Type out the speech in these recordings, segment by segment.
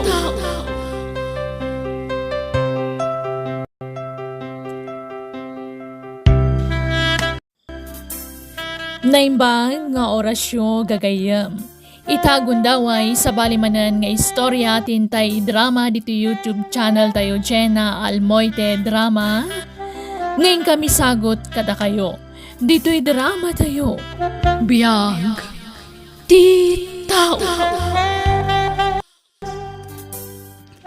tao. Naimbang nga orasyon gagayam. Itagundaway sa balimanan nga istorya tintay drama dito YouTube channel tayo Jenna Almoite Drama. Ngayon kami sagot kada kayo. Dito'y drama tayo. Biyag. Di tao.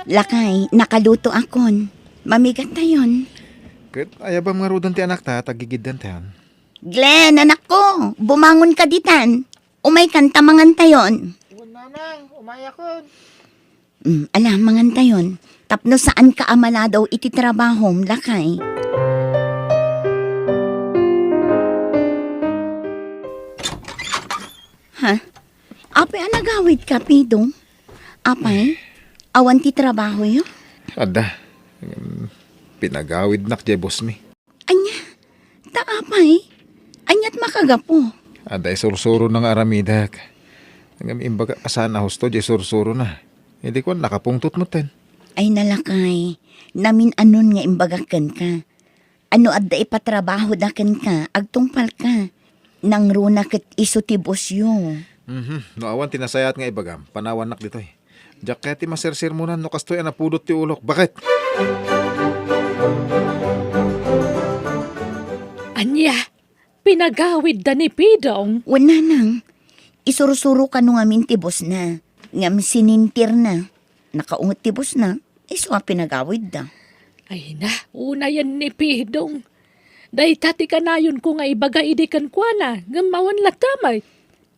Lakay, nakaluto akon. Mamigat na yun. Kat ayabang nga rudan ti anak ta, tagigiddan tayan. Glenn, anak ko, bumangon ka ditan. Umay kanta mangantayon. Nanang, umaya ko. Ala, mangantayon. Tapno saan ka amala daw iti trabahom, lakay. Ha? Apay anagawid ka, Pidong? Apay? Awan ti trabaho yo? Ada, pinagawid nak jay boss mi. Anya, taapay? Anyat makagapo. Ada sursuro ng aramidak. Ngam imbaga asan na husto jay sursuro na. Hindi ko nakapungtot mo ten. Ay nalakay, namin anon nga imbagakan ka. Ano adda ipatrabaho daken ka, agtungpal ka. Nang runa ket iso ti bosyo. Noawan tinasayat nga ibagam, panawan nak ditoy. Diyak kaya ti masersir mo na no kastoy anapudot ti ulok. Bakit? Anya, pinagawid da ni Pidong. Wala nang, isurusuro ka nung amin ti bos na. Ngam sinintir na. Nakaungot ti bos na, iso nga pinagawid da. Ay na, una yan ni Pidong. Day tati ka na yun ko nga ibaga idikan kwa na, gamawan latamay.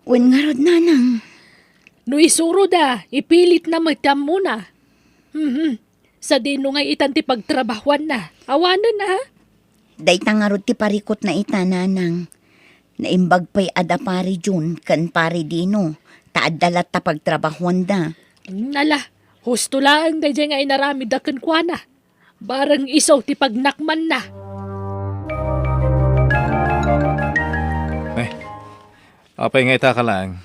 Wen nga rod nanang. No isuro da, ipilit na magtam muna. Sa dino nga itan ti pagtrabahuan na, awanan na ha. Day tangarod ti parikot na itananang. Naimbag pa'y ada pari jun, kan pari dino. Taadalat ta pagtrabahuan da. Nala, husto lang day nga inarami da kan kwa na. Barang isaw ti pagnakman na. Apay nga ita ka lang.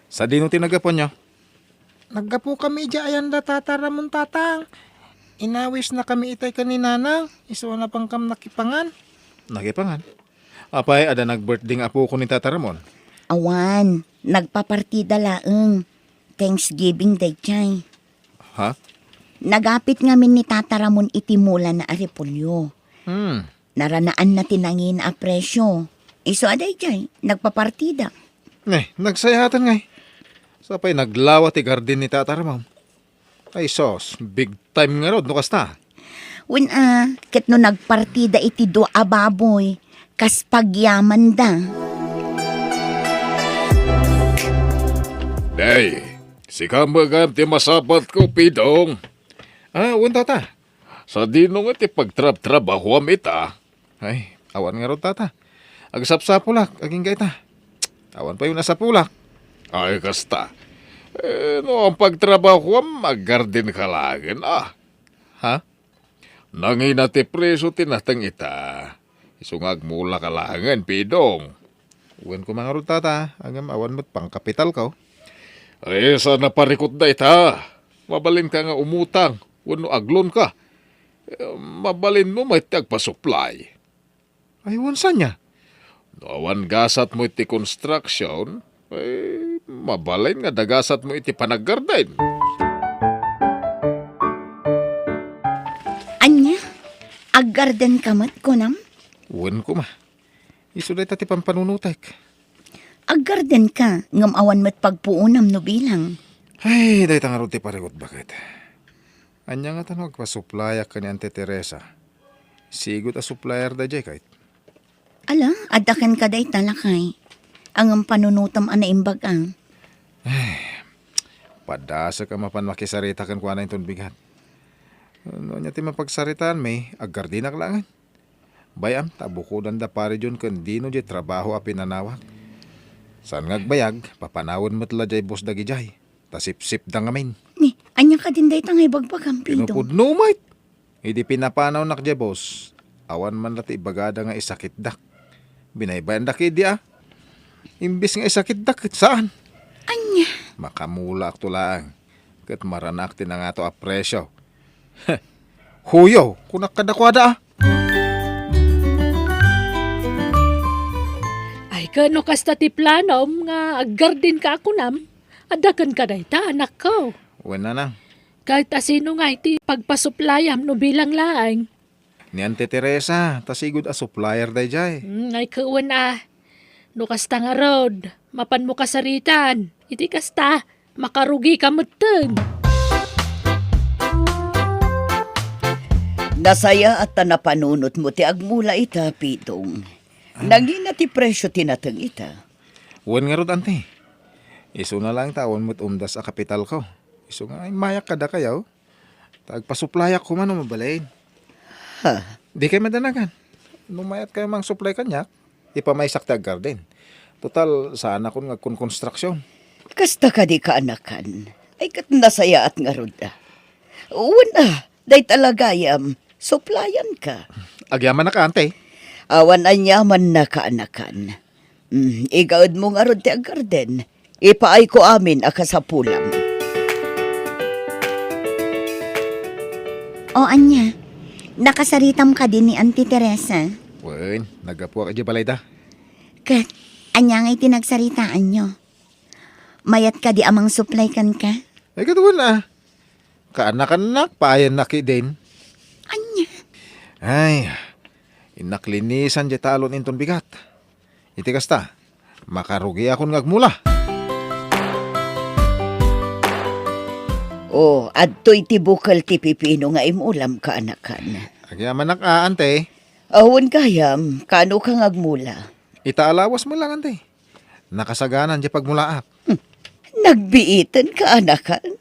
Sa dino tinagapon nyo? Naggapo kami dya ayan da tataramon tatang. Inawis na kami itay kaninanang. Iso na pang kam nakipangan. Nakipangan. Apay, ada nag-birthday nga apo ko ni Tata Ramon. Awan, nagpapartida laeng. Thanksgiving day chay. Ha? Nagapit ngamin ni Tata Ramon itimula na arepolyo. Naranaan na tinangin a presyo. Iso aday chay, nagpapartida. Nagsayatan ngay. Sapay naglawa ti garden ni Tata Ramon. Ay sos, big time nga rod, no kasta. Wen ket no nagpartida iti do ababoy, kas pagyaman da. Day, si kamagam ti masabat ko, Pidong. Wan tata. Sa dino nga ti pagtrab-trabaho ita. Ay, awan nga rod tata. Agsapsapulak, aging gaita. Awan pa yun nasa pulak. Ay, kasta. No, ang pagtrabaho mag-garden ka lagin, Ha? Nangina ti preso tinatang ita. Isungag mula ka langan, Pidong. Uwan ko mga rod tata. Agam awan mo't pang kapital ka. Ay, sana parikot na ita. Mabalin ka nga umutang. Wano aglon ka. Mabalin mo may tagpa-supply. Ay, wansan niya? Awan gasat mo iti construction, ay mabalin nga dagasat mo iti panaggarden. Anya, aggarden kamat ko nam? Uwan ko ma. Iso day tati pampanunutek. Aggarden ka, ngam awan mo't pagpuunam no bilang. Ay, day tangarot ti parigot bakit. Anya nga tanong pa-supplya ka ni Ante Teresa. Sigot a supplier da jay kahit. Ala, adakan ka day talakay. Ang panunutam ana imbagang. Padasa ka mapan makisarita kan kuha na itong bigat. Ano niya ti mapagsaritaan may aggardinak langan. Bayam, tabukudan da pare dyan kan dino jay trabaho a pinanawak. San ngagbayag, papanawon matla jay boss dagi jay. Tasip-sip da ngamin. Ni, anya ka din day tangay bagbagam, Pidong. Pinupudno mait. Hindi pinapanaw nak jay boss. Awan man lati bagada nga isakit dak. Binaybayan dakid dia. Imbis nga isakit dak, saan? Anya, Makamula ak tulang. Kat maranak tin nga to apresyo. Huyo, kunak kadakwada ah. Ay, kano kasta ti planom nga aggarden ka ako nam. Adakan ka na ita, anak ko. Wala na. Kahit asino nga iti pagpasuplayam no bilang laang. Ni Ante Teresa, tasigod a supplier day jay. Ay, kawan no kasta nga rod, mapan mo kasaritan. Iti kasta, makarugi ka mutun. Nasaya at napanunot mo ti agmula ita, Pitong. Naging na ti presyo tinatang ita. Wan nga rod, Ante. Iso na lang taon mo't umdas a kapital ko. Iso nga ay mayak kada kayaw. Tagpasuplayak ko man o mabalain. Ha? Di kayo madanagan. Numayat kayo mang supply kanyak, ipamaysak tag garden. Total, saan ako nga konstruksyon. Kasta ka di kaanakan. Ay kat nasaya at nga ruda. Una, day talagayam, suplayan ka. Agyaman na ka, Ante. Awan anyaman na kaanakan. Igawad mo nga rod ti ag garden. Ipaay ko amin akasapulam. O anya, nakasaritam ka din ni Auntie Teresa. Wen, nagapuwa ka di balay da. Kat, anya ngay tinagsaritaan nyo. Mayat ka di amang supply kan ka. Ay, katuwan na. Kaanak-anak, paayan na ki din. Anya, Ay, inaklinisan di talon inton bigat. Iti kasta, makarugi akong ngagmula. O, adto'y ti bukal ti pipino nga imulam kaanakan. Agyaman na ka, Ante. Awan kayam, kano kang agmula. Itaalawas mo lang, Ante. Nakasaganan di pagmulaap. Nagbiitan kaanakan.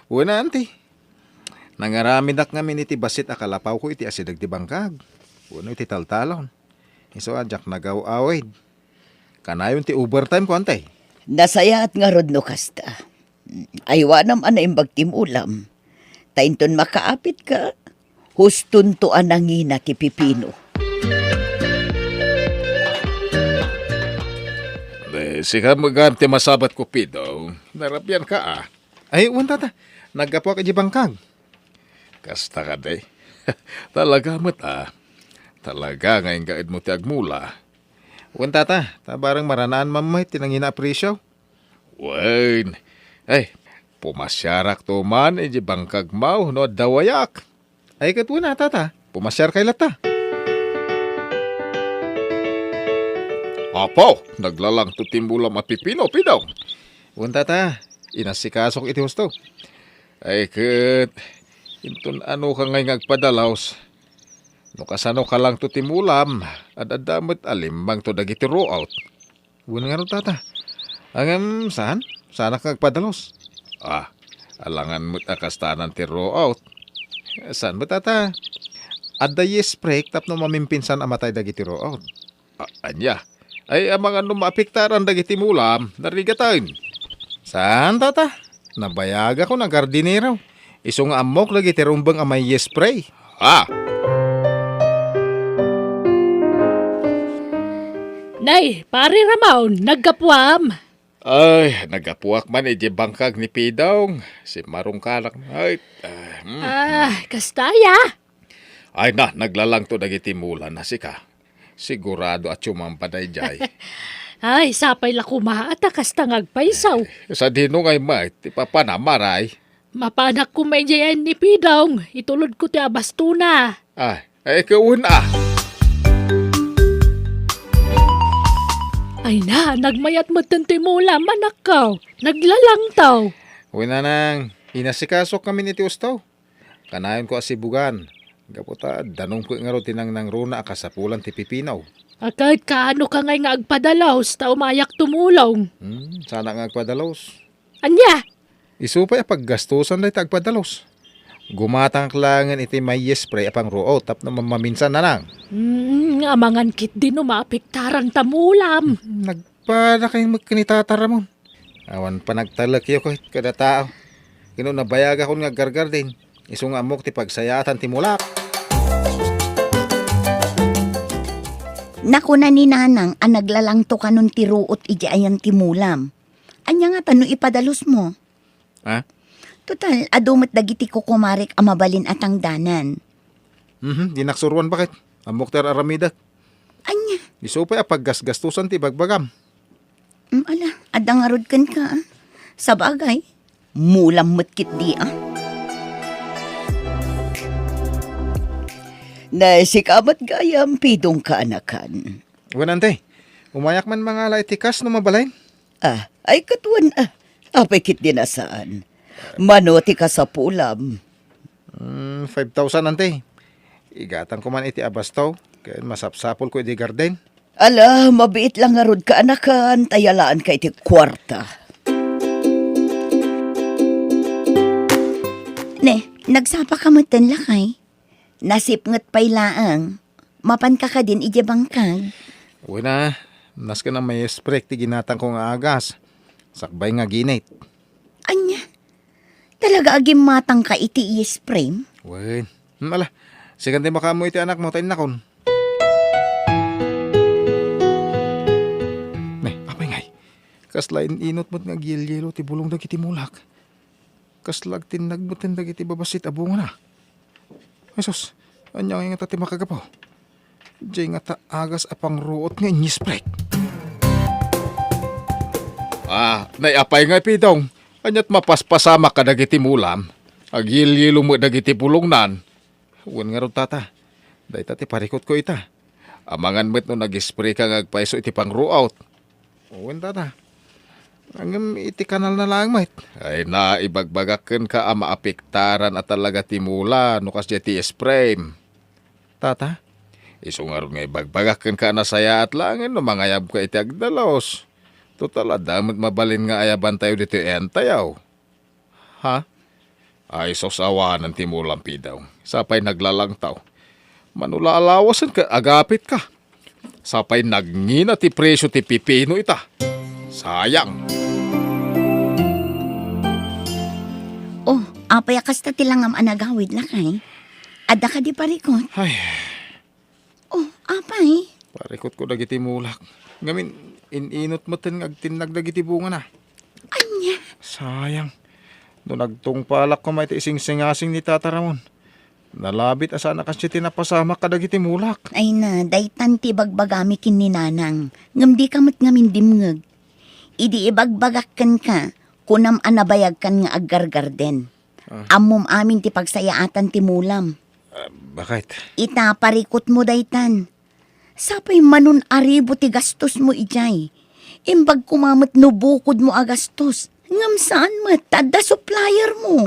Una, Ante. Nangaramindak nga miniti basit akalapaw ko iti asidag di bangkag. Uno iti taltalon. Iso adyak nagaw-awid. Kanayon ti overtime ko, Ante. Nasaya at nga rod no kasta. Aywanam ana imbag timulam. Tainton makaapit ka. Huston to anangina ti pipino. Sika maganti masabat ko, Pido. Narapyan ka, ah. Ay, unta ta. Naggapo ka di bangkag. Kasta ka, day. Talaga mo ta. Talaga ngayon gaid mo ti agmula. Unta ta. Tabarang maranaan mamay tinangina presyo. Wen. Ay, pumasyarak to man di bangkag mau no dawayak. Ay, katuna tata. Pumasyar kay lata. Apo, naglalang to timbulam at pipino, Pido. Unta ta. Inasikasok iti husto. Ay, kat. Intun ano ka ngay ngagpadalaws. No kasano ka lang to timulam. Adadamot alimbang to dagiti row out. Buwan nga rin tata. Angam, saan? Sana kang ngagpadalos. Ah, alangan mo't akastanan ti row out. Saan mo tata? Adda yes break tap no mamimpinsan amatay dagiti row out. Anya. Ay, ang mga numapiktaran dagiti mulam, narigatan. Saan tata? Nabayaga ko na gardinero. Iso nga amok lagi ti rumbang amay yes spray. Ah! Nay, pare Ramon, nagkapwam. Ay, nagapuak man di bangkag ni Pidong. Si Marong Kalak. Ay, Kastaya. ay na, naglalang to dagiti mulan na sika. Sigurado at sumampanay jay. Ay, sapay la kumaata kasta ngagpaisaw. Sa dino ngay may, ti papanamaray. Mapanak ko may jayan ni Pidong. Itulod ko ti abastuna. Ay kawun ah. Ay na, nagmayat mo tintimula, manak ka. Naglalang taw. Wala nang, inasikasok kami ni Tiustaw. Kanayon ko asibugan. Gaputa, danong ko nga ro tinang nang runa akasapulan ti Pipinaw. Kahit kaano ka ngay nga agpadalaws, ta umayak tumulong. Sana nga agpadalos. Anya? Isupay paggastusan na tagpadalos. Gumatang klangan iti may yes spray apang root tap na maminsan na lang. Amangan kit din umapiktaran tamulam. Nagpada kayong magkanitatara mo. Awan pa nagtalakyo ko kada tao. Kino nabayag ako nga gargar din. Iso nga amok ti pagsayatan ti mulak. Nakuna ni Nanang ang naglalang to kanon ti ruot iti ayan timulam. Anya nga tano ipadalos mo. Ha? Total, adumat dagiti ko kumarik amabalin atang danan. Di naksuruan bakit? Amok ter aramidak. Anya, Iso pa paggasgastusan ti bagbagam. ala, adang arod kan ka. Sa bagay, mulam matkit di Nasikamat gayam pidong kaanakan. Wanante, umayak man mga laitikas no mabalay. Ay katuan apay kit dinasaan. Manoti ka sa pulam. 5,000 ante. Igatan ko man iti abastaw. Kaya masapsapol ko iti garden. Ala, mabiit lang nga rod kaanakan, tayalaan ka iti kwarta. Ne, nagsapa ka matan lakay. Nasipngat pa'y laang. Mapan ka din iti bangkag. Uy na, nas ka na may sprek ti ginatang ko nga agas. Sakbay nga ginate. Anya, talaga agim matang ka iti i-spray? Uy, ala, sigan di makamu iti anak mo tayo nakon. Apay ngay, kaslain inot mo't nga gil-yelo ti bulong dagiti mulak. Kaslag tinag mo't dagiti babasit abungo na. Ay sus, anya nga tati makagapaw. Diyay nga ta agas apang ruot nga inyisprek. Naiapay nga pidong. Anyat mapaspasama ka dagiti mulam. Agil-yelo mo dagiti pulong nan. Uwan nga ron tata. Day tati parikot ko ita. Amangan mo't no nag-spray ka ngagpaiso iti pang ruout. Uwan tata. Angam iti kanal na lang mait. Ay na ibagbagaken ka ama apektaran at talaga ti mula no kas ti spray. Tata, isungar nga ibagbagaken ka na saya at langin no mangayab ka iti agdalos. Total adamot mabalin nga ayaban tayo dito entayaw. Ha? Ay sosawanan ti mulang pidaw. Sapay naglalang taw. Manula alawasan ka, agapit ka. Sapay nagngina ti presyo ti pipino ita. Sayang. Oh, apay akasta tilangam anagawid lakay. Ada ka di parikot. Ay, Oh, apay. parikot ko dagiti mulak. Ngamin, ininot mo tin agtinag dagiti bunga na. Anya, Sayang. No nagtungpalak ko may ising-singasing ni Tata Ramon. Nalabit asa na kasi tinapasama ka dagiti mulak. ay na, daytan ti bagbagami kin ni nanang. Ngam di kamot ngamin dimngeg. Idi ibagbagakkan ka, kunam anabayag kan nga aggargarden. Amom amin ti pagsayaatan ti mulam. Bakit? Ita parikot mo daytan. Sapay manun aribo ti gastos mo ijay. Imbag kumamot no bukod mo agastos. Ngam saan mo, tada supplier mo.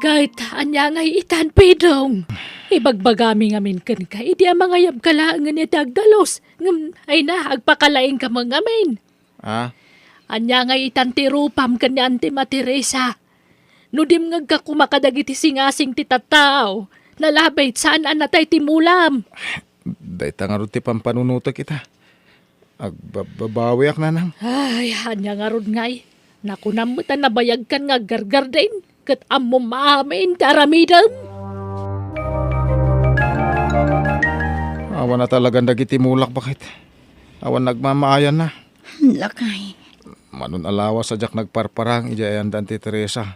Kahit anya nga itan pidong. Ibagbagami ngamin kan ka. Idi ang mga yab kalaangan ni dagdalos. Ngam, ay na, agpakalaing ka mga ngamin. Anya nga itan ti rupam kan ni Auntie Materesa. Nudim nga ka kumakadagiti singasing ti tataw. Nalabay saan anatay ti mulam. Dayta nga rin ti pampanunuto kita. Agbabawi ak nanang. Ay, anya nga ron ngay. Nakunam mo ta nabayag kan nga gargar din. Kat amo maamin daramidan. Awan na talagang dagiti mulak bakit? Awan nagmamaayan na. Lakay. Manun alawa sa jak nagparparang ijayan dan ti Teresa.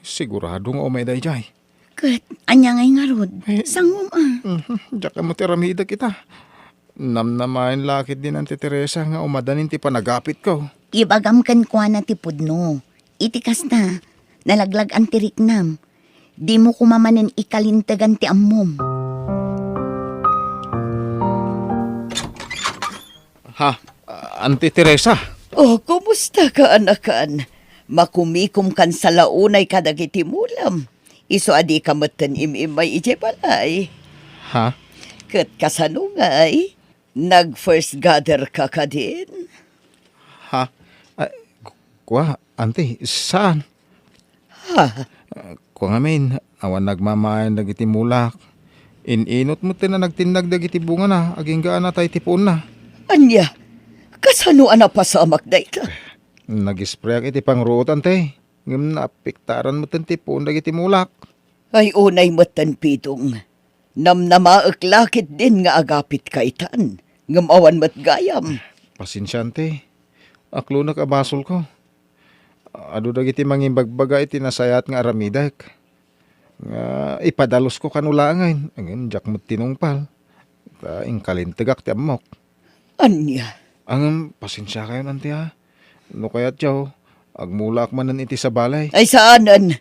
Siguradong o may dayjay. Kat, anya ngay nga rod. Sangom Jak mo ti ramida kita. Namnamain lakit din ang ti Teresa nga umadanin ti panagapit ko. Ibagam kan kwa na ti pudno. Itikas na. Nalaglag ang tiriknam. Di mo kumamanin ikalintagan ti ammom. Ha? Auntie Teresa? Oh, kumusta ka, anakan? Makumikom kan sa launay kadagiti mulam. Iso adi ka matan imimay ije balay. Ha? Kat kasanungay, nag-first gather ka ka din. Ha? Kuha, auntie, saan? Kuha nga min, awan nagmamayan dagiti mulak. Ininot mo na nagtinag dagiti bunga na, aging gaan na tayo tipon na. Anya, kasano ana pasamak day ka? Nag-spray ak iti pangruot, ante. Ngam napiktaran mo tipon dagiti mulak. Ay unay matan pidong. Namnamaak lakit din nga agapit kaitan. Ngam awan mat gayam. Pasinsyante. Aklo nakabasol ko. Ado dagiti mangimbagbaga iti nasayat nga aramidak. Nga ipadalos ko kanulangin. Ang jak mo tinungpal. Ing kalintigak ti amok. Anya? Ang pasensya kayo nanti ha. No kaya tiyaw, agmulak manan iti sa balay. Ay saanan,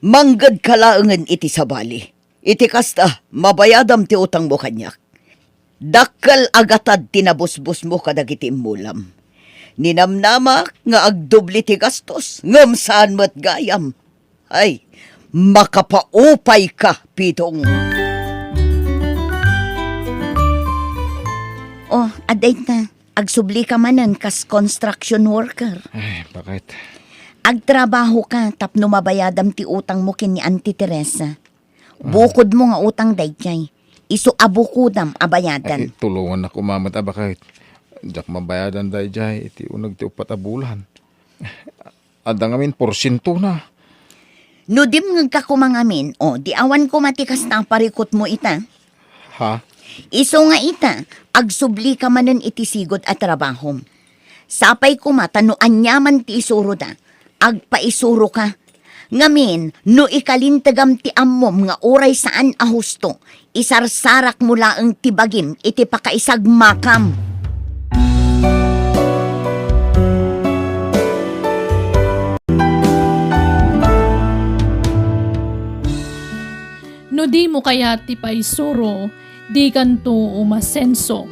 manggad kalaangan iti sa bali. Iti kasta, mabayadam ti utang mo kanyak. Dakkel agatad tinabusbus mo kadagiti mulam. Ninamnamak nga agdubli ti gastos, ngam saan mo't gayam. Ay, makapaupay ka, Pitong. Oh, aday na. Agsubli ka manan kas construction worker. Ay, bakit? Agtrabaho ka tapno mabayadam ti utang mo kin ni Auntie Teresa. Bukod mo nga utang dayjay. Isu abukudam abayadan. Ay, tulungan na kumamata bakit? Jak mabayadan dahi jay, iti unag ti upat a bulan. Adang amin porsyento na. No dim nga ka kumangamin, o di awan ko matikas na parikot mo ita. Ha? Iso nga ita, agsubli ka manan iti sigod at trabahom. Sapay kumata no anyaman ti isuro da, agpaisuro ka. Ngamin, no ikalintagam ti ammom nga oray saan ahusto, isarsarak mula ang tibagim iti pakaisag makam. No di mo kaya ti paisuro, di kanto umasenso.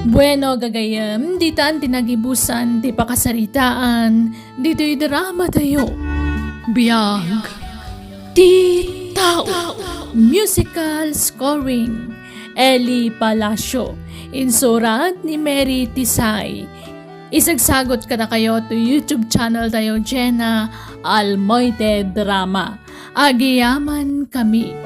Bueno gagayam, di taan tinagibusan, di pakasaritaan, dito'y drama tayo. Biyag, di tao. Musical scoring, Eli Palacio. Insurat ni Mary Tisay. Isagsagot ka na kayo to YouTube channel tayo, Jenna Almoite Drama. Agiyaman kami.